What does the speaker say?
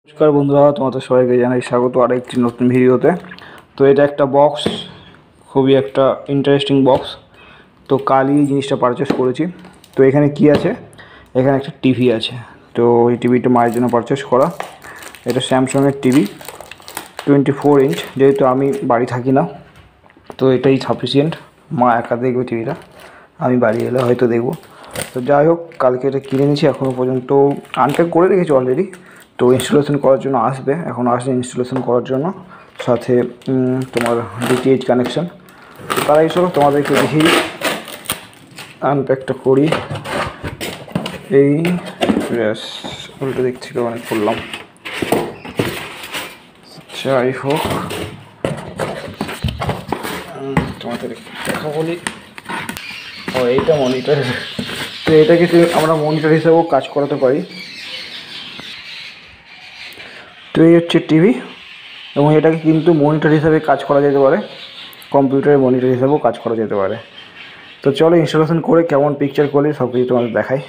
নমস্কার বন্ধুরা, তোমাদের সবাইকে জানাই স্বাগত আরেকটি নতুন ভিডিওতে। তো এটা একটা বক্স, খুবই একটা ইন্টারেস্টিং বক্স। তো কালই জিনিসটা পারচেস করেছি। তো এখানে কি আছে, এখানে একটা টিভি আছে। তো এই টিভিটা মায়ের জন্য পারচেস করা। এটা স্যামসাংয়ের টিভি, 24 ইঞ্চ। যেহেতু আমি বাড়ি থাকি না, তো এটাই সাফিসিয়েন্ট। মা একা দেখবে টিভিটা, আমি বাড়ি এলে হয়তো দেখব। তো যাই হোক, কালকে এটা কিনে নিয়েছি। এখনও পর্যন্ত আনপ্যাক করে রেখেছি অলরেডি। তো ইনস্টলেশন করার জন্য আসবে, এখন আসবে ইনস্টলেশন করার জন্য। সাথে তোমার ডিটিএইচ কানেকশান। তো তার এই সব তোমাদেরকে দেখি আনপ্যাকটা করি। এই ব্যাস, উল্টো দিক থেকে অনেক করলাম। যাই হোক, তোমাদের দেখা বলি। ও, এইটা মনিটর। তো এটাকে আমরা মনিটর হিসেবেও কাজ করাতে পারি। তো এই হচ্ছে টিভি, এবং এটাকে কিন্তু মনিটর হিসাবে কাজ করা যেতে পারে, কম্পিউটারের মনিটর হিসাবেও কাজ করা যেতে পারে। তো চলো ইনস্টলেশন করে কেমন পিকচার কোয়ালিটি সব কিছু তোমাদের দেখাই।